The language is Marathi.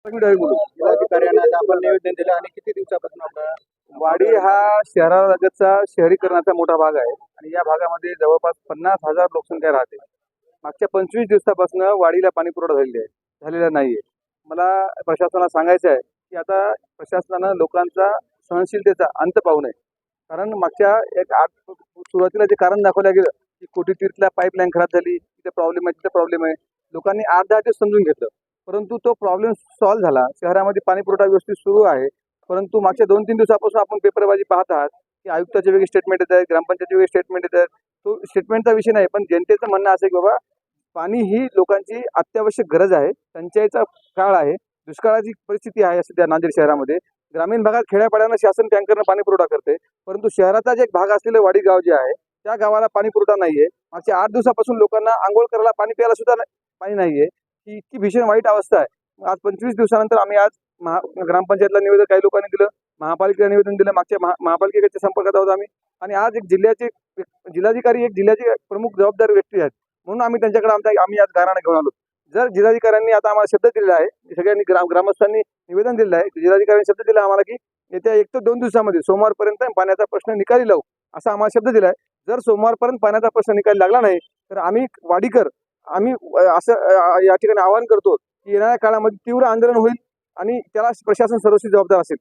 जिल्हाधिकाऱ्यांना आज आपण निवेदन दिलं आणि किती दिवसापासून आपला वाडी हा शहरालगतचा शहरीकरणाचा मोठा भाग आहे आणि या भागामध्ये जवळपास 50,000 लोकसंख्या राहते. मागच्या 25 दिवसापासून वाडीला पाणी पुरवठा झालेला नाहीये. मला प्रशासनाला सांगायचं आहे की आता प्रशासनानं लोकांचा सहनशीलतेचा अंत पाहू नये. कारण मागच्या सुरुवातीला जे कारण दाखवलं गेलं की कोटी तीर्थला पाईपलाईन खराब झाली, तिथे प्रॉब्लेम आहे, तिथे प्रॉब्लेम आहे. लोकांनी 8-10 दिवस समजून घेतलं, परंतु तो प्रॉब्लेम सॉल्व्ह झाला. शहरामध्ये पाणी पुरवठा व्यवस्थित सुरू आहे. परंतु मागच्या 2-3 दिवसापासून आपण पेपरबाजी पाहत आहात की आयुक्ताचे वेगळे स्टेटमेंट येत आहेत, ग्रामपंचायतचे वेगळे स्टेटमेंट येत आहेत. तो स्टेटमेंटचा विषय नाही, पण जनतेचं म्हणणं असं आहे की बाबा पाणी ही लोकांची अत्यावश्यक गरज आहे. टंचाईचा काळ आहे, दुष्काळाची परिस्थिती आहे सध्या नांदेड शहरामध्ये. ग्रामीण भागात खेड्यापाड्यांना शासन टँकरनं पाणी पुरवठा करते, परंतु शहराचा एक भाग असलेलं वाडी गाव जे आहे त्या गावाला पाणी पुरवठा नाहीये. मागच्या 8 दिवसापासून लोकांना आंघोळ करायला पाणी प्यायला सुद्धा पाणी नाहीये. ही इतकी भीषण वाईट अवस्था आहे. आज 25 दिवसानंतर आम्ही आज ग्रामपंचायतला निवेदन काही लोकांनी दिलं, महापालिकेला निवेदन दिलं. मागच्या महापालिकेच्या संपर्कात आहोत आम्ही आणि आज एक जिल्हाधिकारी एक जिल्ह्याचे प्रमुख जबाबदार व्यक्ती आहेत म्हणून आम्ही त्यांच्याकडे आम्ही आज गाराणा घेऊन आलो. जर जिल्हाधिकाऱ्यांनी आता आम्हाला शब्द दिलेला आहे, सगळ्यांनी ग्रामस्थांनी निवेदन दिलेलं आहे, जिल्हाधिकाऱ्यांनी शब्द दिला आम्हाला की येत्या 1 ते 2 दिवसामध्ये सोमवारपर्यंत पाण्याचा प्रश्न निकाली लावू, असा आम्हाला शब्द दिला आहे. जर सोमवारपर्यंत पाण्याचा प्रश्न निकाली लागला नाही तर आम्ही वाडीकर असं या ठिकाणी आवाहन करतो की येणाऱ्या काळामध्ये तीव्र आंदोलन होईल आणि त्याला प्रशासन सर्वस्वी जबाबदार असेल.